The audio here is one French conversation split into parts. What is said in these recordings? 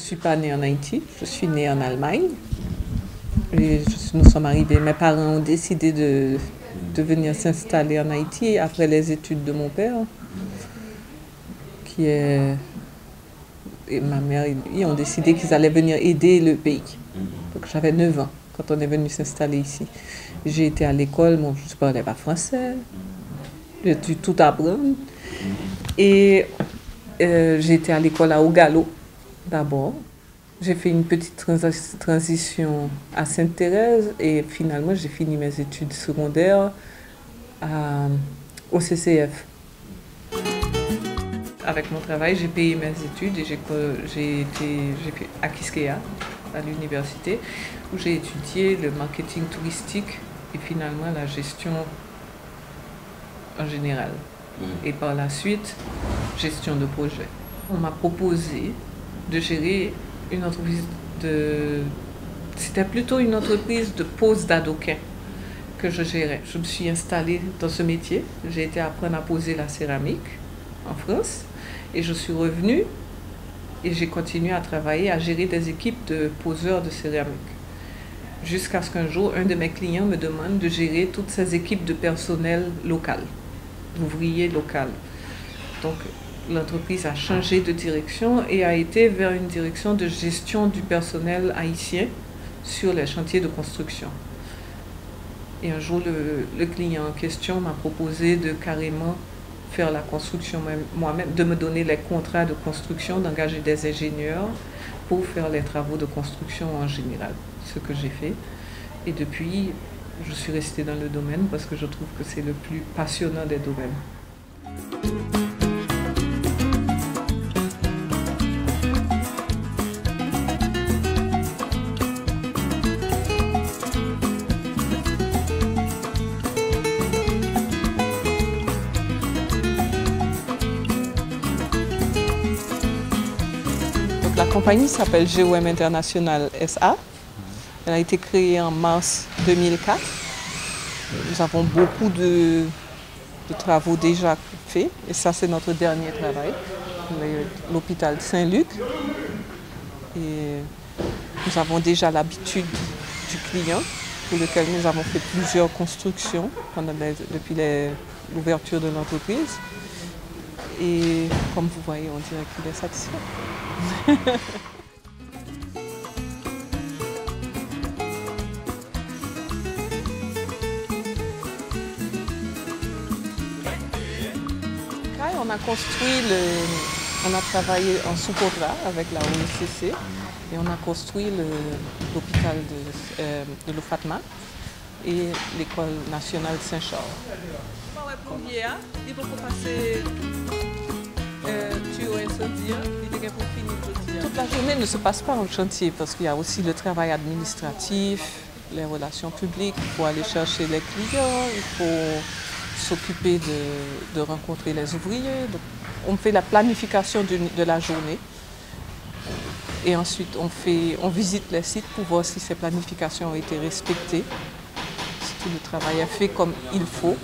suis pas née en Haïti, je suis née en Allemagne. Et nous sommes arrivés, mes parents ont décidé de venir s'installer en Haïti après les études de mon père, et ma mère, ils ont décidé qu'ils allaient venir aider le pays. Donc j'avais 9 ans quand on est venu s'installer ici. J'ai été à l'école, bon, je ne parlais pas français, j'ai dû tout apprendre. Et j'ai été à l'école à Ogalo d'abord. J'ai fait une petite transition à Sainte-Thérèse et finalement j'ai fini mes études secondaires au CCF. Avec mon travail, j'ai payé mes études et j'ai fait à Quisqueya, à l'université, où j'ai étudié le marketing touristique et finalement la gestion en général. Et par la suite, gestion de projet. On m'a proposé de gérer une entreprise C'était plutôt une entreprise de pose d'adoquins que je gérais. Je me suis installée dans ce métier. J'ai été apprendre à poser la céramique en France. Et je suis revenue et j'ai continué à travailler, à gérer des équipes de poseurs de céramique. Jusqu'à ce qu'un jour, un de mes clients me demande de gérer toutes ces équipes de personnel local, d'ouvriers locaux. Donc, l'entreprise a changé de direction et a été vers une direction de gestion du personnel haïtien sur les chantiers de construction. Et un jour, le client en question m'a proposé de carrément faire la construction moi-même, de me donner les contrats de construction, d'engager des ingénieurs pour faire les travaux de construction en général, ce que j'ai fait. Et depuis, je suis restée dans le domaine parce que je trouve que c'est le plus passionnant des domaines. La compagnie s'appelle GOM International SA. Elle a été créée en mars 2004. Nous avons beaucoup de travaux déjà faits. Et ça, c'est notre dernier travail, l'hôpital Saint-Luc. Et nous avons déjà l'habitude du client, pour lequel nous avons fait plusieurs constructions depuis l'ouverture de l'entreprise. Et comme vous voyez, on dirait qu'il est satisfait. On a travaillé en sous-contrat avec la ONCC et on a construit l'hôpital de l'Ofatma et l'école nationale Saint-Charles. Toute la journée ne se passe pas en chantier parce qu'il y a aussi le travail administratif, les relations publiques, il faut aller chercher les clients, il faut s'occuper de rencontrer les ouvriers. Donc, on fait la planification de la journée et ensuite on visite les sites pour voir si ces planifications ont été respectées, si tout le travail est fait comme il faut.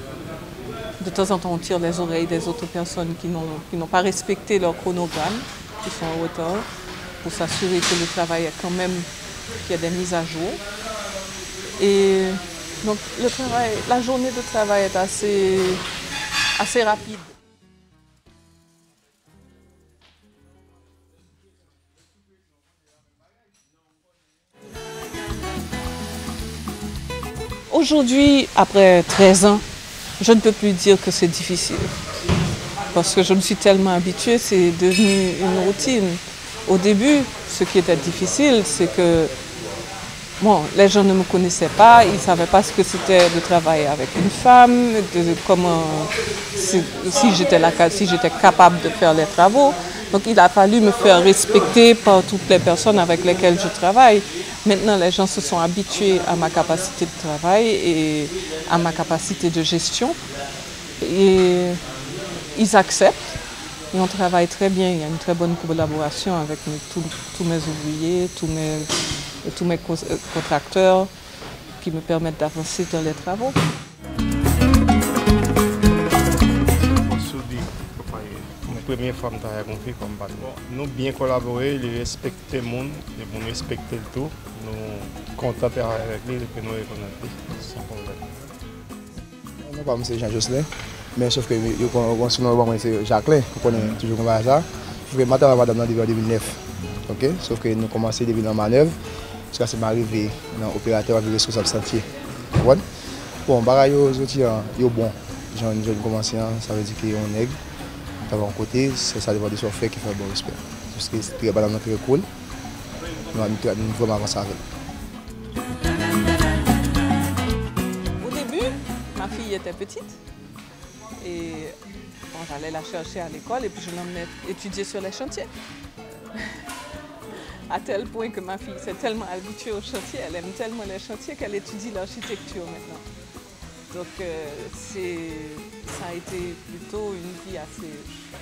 De temps en temps, on tire les oreilles des autres personnes qui n'ont pas respecté leur chronogramme, qui sont en retard, pour s'assurer que le travail est quand même, qu'il y a des mises à jour. Et donc, la journée de travail est assez rapide. Aujourd'hui, après 13 ans, je ne peux plus dire que c'est difficile. Parce que je me suis tellement habituée, c'est devenu une routine. Au début, ce qui était difficile, c'est que les gens ne me connaissaient pas, ils ne savaient pas ce que c'était de travailler avec une femme, si j'étais capable de faire les travaux. Donc il a fallu me faire respecter par toutes les personnes avec lesquelles je travaille. Maintenant, les gens se sont habitués à ma capacité de travail et à ma capacité de gestion. Et ils acceptent et on travaille très bien. Il y a une très bonne collaboration avec tous mes ouvriers, tous mes contracteurs qui me permettent d'avancer dans les travaux. première fois que je travaille comme patron. Nous bien collaboré, il respecte le monde, nous respectons le tout. Nous sommes contents de travailler avec lui et puis nous reconnaissons sans problème. Non, pas M. Jean-Jocelyn, mais sauf que c'est Jacqueline, on connaît toujours comme ça. Sauf que matin, madame, en 2009. Okay? Sauf que nous commençons depuis la manœuvre, jusqu'à ce que arrivé dans l'opérateur avec le responsable chantier. Bon, bagaille aujourd'hui, bon. J'ai commencé, ça veut dire qu'on est d'un côté, c'est ça dépend de ce fait qui fait bon respect. Parce que c'est très très cool. Nous avons vraiment avancé avec. Au début, ma fille était petite et bon, j'allais la chercher à l'école et puis je l'emmenais étudier sur les chantiers. À tel point que ma fille s'est tellement habituée aux chantiers, elle aime tellement les chantiers qu'elle étudie l'architecture maintenant. Donc ça a été plutôt une vie assez...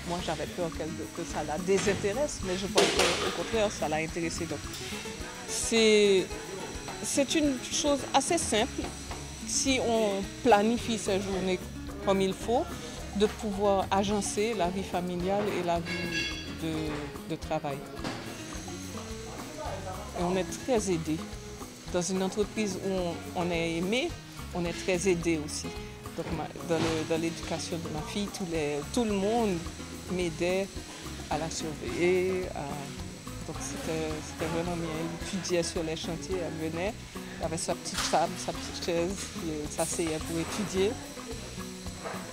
Moi j'avais peur que ça la désintéresse, mais je pense qu'au contraire ça l'a intéressée. Donc c'est une chose assez simple, si on planifie ses journées comme il faut, de pouvoir agencer la vie familiale et la vie de travail. Et on est très aidé. Dans une entreprise où on est aimé, on est très aidé aussi. Donc dans l'éducation de ma fille, tout le monde m'aidait à la surveiller. Donc c'était vraiment bien. Elle étudiait sur les chantiers, elle venait, elle avait sa petite table, sa petite chaise, elle s'asseyait pour étudier.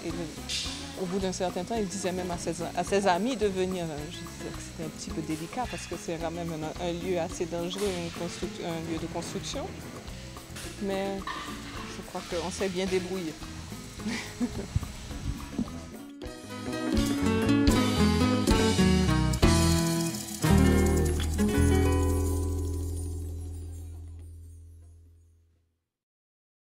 Et au bout d'un certain temps, il disait même à ses amis de venir. Je disais que c'était un petit peu délicat parce que c'est quand même un lieu assez dangereux, un lieu de construction. Mais je crois qu'on s'est bien débrouillé.